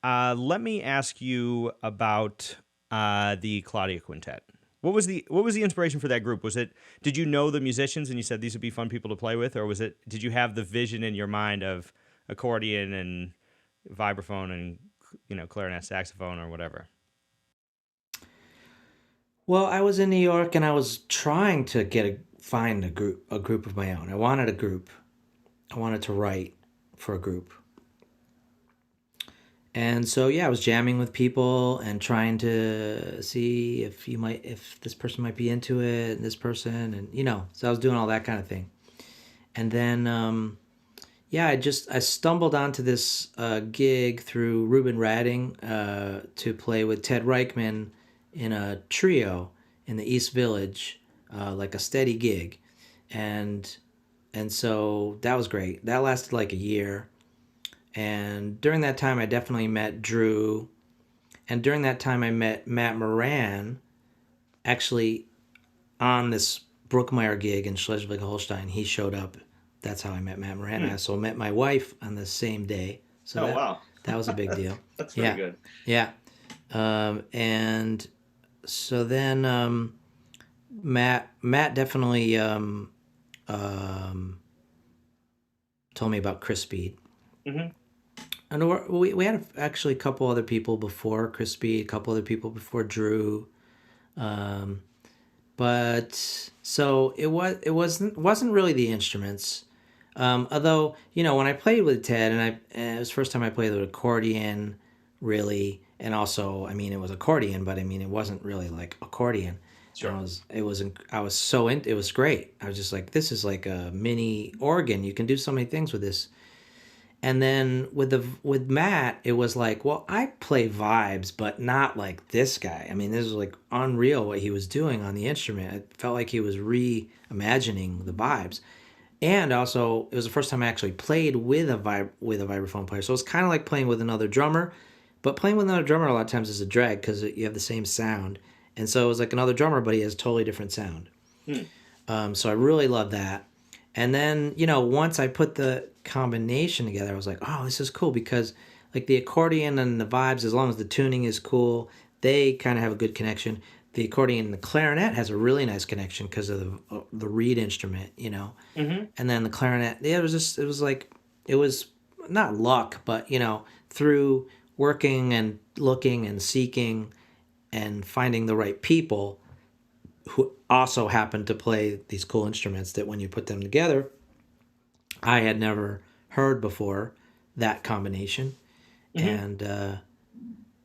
Let me ask you about the Claudia Quintet. What was the inspiration for that group? Was it Did you know the musicians and you said these would be fun people to play with, or did you have the vision in your mind of accordion and vibraphone and clarinet, saxophone, or whatever? Well, I was in New York and I was trying to find a group of my own. I wanted a group. I wanted to write for a group. And so yeah, I was jamming with people and trying to see if this person might be into it, and this person, and so I was doing all that kind of thing. And then yeah, I stumbled onto this gig through Ruben Radding to play with Ted Reichman in a trio in the East Village, like a steady gig, and so that was great. That lasted like a year, and during that time, I definitely met Drew, and during that time, I met Matt Moran actually on this Brookmeyer gig in Schleswig-Holstein. He showed up. That's how I met Matt Moran. I Hmm. also met my wife on the same day, so Oh, that wow. that was a big deal. That's very Yeah, good. yeah. And so then Matt definitely um, told me about Chris Speed. Hmm. And we had actually a couple other people before Chris Speed, a couple other people before Drew. Um, but so it wasn't really the instruments. Although when I played with Ted, and it was the first time I played with accordion, really, and also I mean it was accordion, but I mean it wasn't really like accordion. And Sure. I was so in it was great. I was just like, this is like a mini organ. You can do so many things with this. And then with Matt, it was like, well, I play vibes, but not like this guy. I mean, this was like unreal what he was doing on the instrument. It felt like he was reimagining the vibes. And also, it was the first time I actually played with a vibraphone player. So it's kind of like playing with another drummer, but playing with another drummer a lot of times is a drag because you have the same sound. And so it was like another drummer, but he has totally different sound. Hmm. So I really love that. And then, once I put the combination together, I was like, oh, this is cool because like the accordion and the vibes, as long as the tuning is cool, they kind of have a good connection. The accordion and the clarinet has a really nice connection because of the reed instrument. Hmm. And then the clarinet, yeah, it was like, it was not luck, but, through working and looking and seeking and finding the right people, who also happened to play these cool instruments that when you put them together, I had never heard before that combination. Hmm. And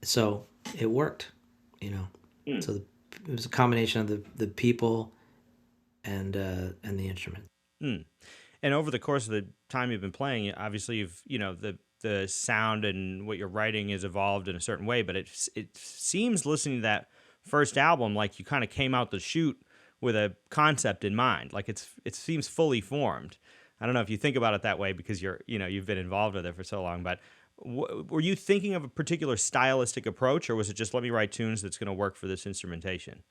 so it worked, you know. Hmm. So it was a combination of the people and the instrument. Hmm. And over the course of the time you've been playing, obviously the sound and what you're writing has evolved in a certain way. But it seems, listening to that first album, like you kind of came out the chute with a concept in mind. Like it seems fully formed. I don't know if you think about it that way because you've been involved with it for so long. But were you thinking of a particular stylistic approach, or was it just let me write tunes that's going to work for this instrumentation?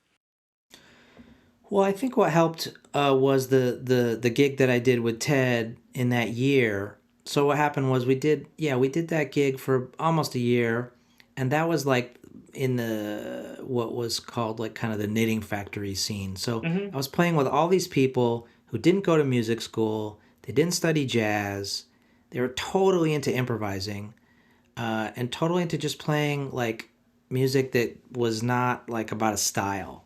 Well, I think what helped was the gig that I did with Ted in that year. So what happened was we did that gig for almost a year, and that was like in the what was called like kind of the knitting factory scene. So Hmm. I was playing with all these people who didn't go to music school, they didn't study jazz, they were totally into improvising, and totally into just playing like music that was not like about a style.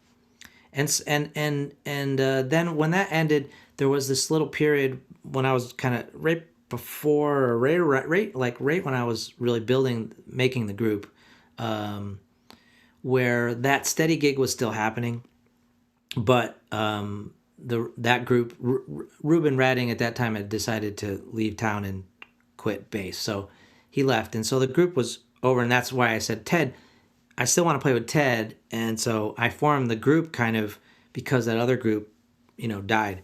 And then when that ended, there was this little period when I was kind of right before, or right when I was really making the group, um, where that steady gig was still happening, but that group, Ruben Radding at that time had decided to leave town and quit bass, so he left, and so the group was over, and that's why I said, Ted, I still want to play with Ted, and so I formed the group kind of because that other group, died.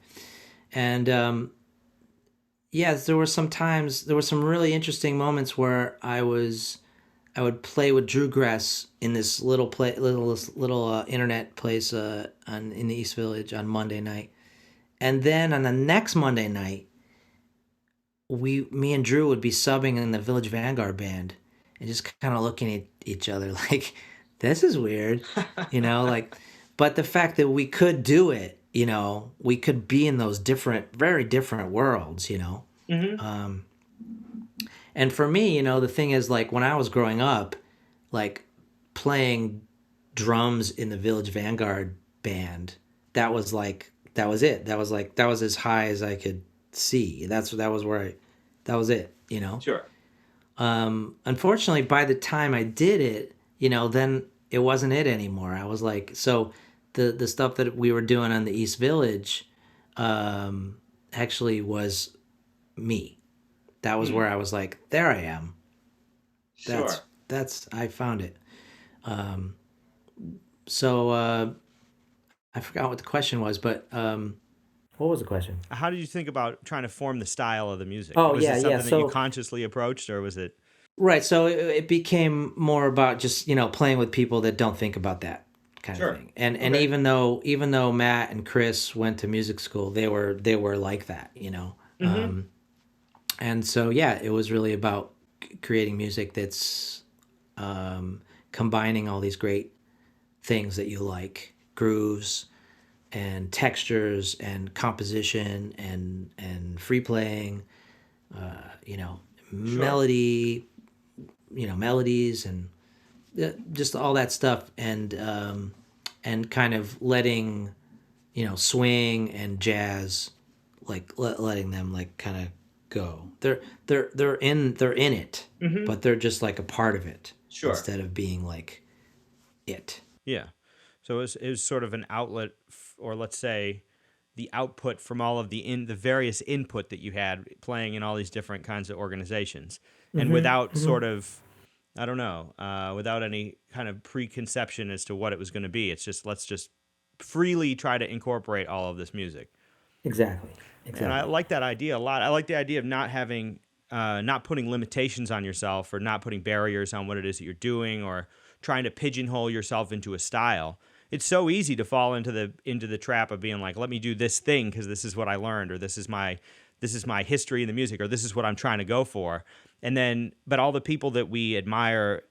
And yes, there were some really interesting moments where I would play with Drew Gress in this little internet place in the East Village on Monday night, and then on the next Monday night, me and Drew would be subbing in the Village Vanguard band, and just kind of looking at each other like, this is weird, you know, like, but the fact that we could do it, you know, we could be in those different, very different worlds, you know. Hmm. Um, and for me, you know, the thing is, like, when I was growing up, like, playing drums in the Village Vanguard band, that was like, that was it. That was like, that was as high as I could see. That was where that was it, you know. Sure. Unfortunately, by the time I did it, you know, then it wasn't it anymore. I was like, so the stuff that we were doing on the East Village, actually was me. That was Hmm. where I was like, there I am. That's Sure. I found it. Um, so I forgot what the question was, but what was the question? How did you think about trying to form the style of the music? Oh Was it yeah, yeah. something that you So consciously approached, or was it? right, so it became more about just, you know, playing with people that don't think about that kind of Sure. thing. And Okay. even though Matt and Chris went to music school, they were like that, you know. Hmm. And so yeah, it was really about creating music that's, um, combining all these great things that you like, grooves and textures and composition and free playing, you know, Sure. melody, you know, melodies and just all that stuff, and kind of letting, you know, swing and jazz, like letting them like kind of go. They're in it, Hmm. but they're just like a part of it Sure. instead of being like it. Yeah. So it was sort of an outlet, or let's say, the output from all of the various input that you had playing in all these different kinds of organizations, and Mm-hmm. without Mm-hmm. sort of, I don't know, without any kind of preconception as to what it was going to be. It's just, let's just freely try to incorporate all of this music. Exactly. And I Exactly. like that idea a lot. I like the idea of not putting limitations on yourself, or not putting barriers on what it is that you're doing, or trying to pigeonhole yourself into a style. It's so easy to fall into the trap of being like, let me do this thing because this is what I learned, or this is my history in the music, or this is what I'm trying to go for. And then, but all the people that we admire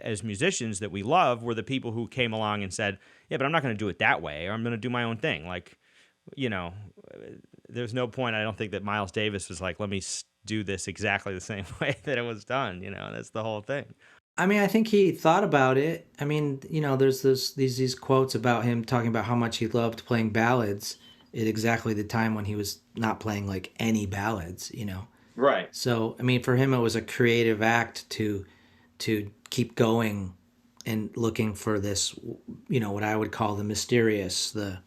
as musicians that we love were the people who came along and said, yeah, but I'm not going to do it that way, or I'm going to do my own thing. Like, you know, there's no point. I don't think that Miles Davis was like, let me do this exactly the same way that it was done. That's the whole thing. I mean, I think he thought about it. I mean, you know, there's these quotes about him talking about how much he loved playing ballads at exactly the time when he was not playing like any ballads, you know. Right. So, I mean, for him it was a creative act to keep going and looking for this, you know, what I would call the mysterious, the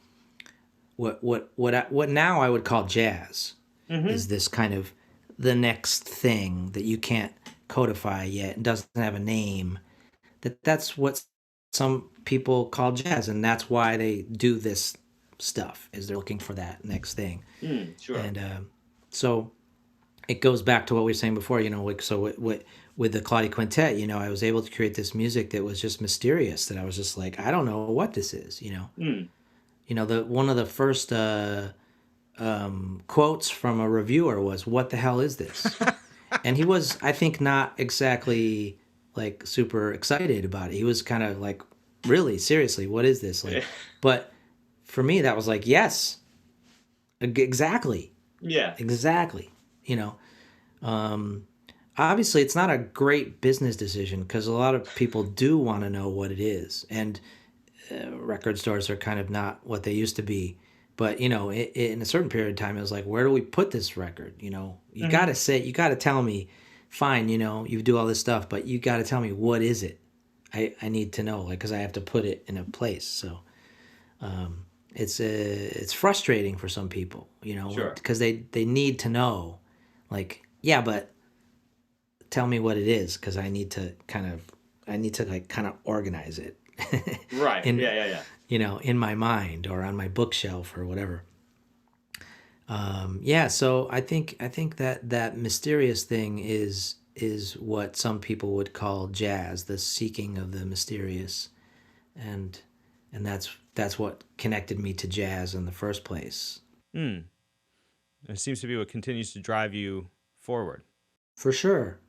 what now I would call jazz, Mm-hmm. is this kind of the next thing that you can't codify yet and doesn't have a name. That's what some people call jazz, and that's why they do this stuff, is they're looking for that next thing. Sure. And so it goes back to what we were saying before, you know, like, so with the Claudia Quintet, you know, I was able to create this music that was just mysterious, that I was just like, I don't know what this is, you know. Mm. You know, the one of the first quotes from a reviewer was, "What the hell is this?" And he was, I think, not exactly like super excited about it. He was kind of like, really, seriously, what is this? Like, but for me, that was like, yes, exactly, Yeah. exactly. You know, um, obviously, it's not a great business decision because a lot of people do want to know what it is, and record stores are kind of not what they used to be. But you know, in a certain period of time, it was like, where do we put this record? You know, Mm-hmm. you gotta tell me, fine, you know, you do all this stuff, but you gotta tell me, what is it? I need to know, like, because I have to put it in a place. So it's frustrating for some people, you know, Sure. because they need to know, like, yeah, but tell me what it is, because I need to like kind of organize it Right. in, Yeah. Yeah. Yeah. you know, in my mind or on my bookshelf or whatever. Yeah, so I think that mysterious thing is what some people would call jazz, the seeking of the mysterious, and that's what connected me to jazz in the first place. Mm. It seems to be what continues to drive you forward. For sure.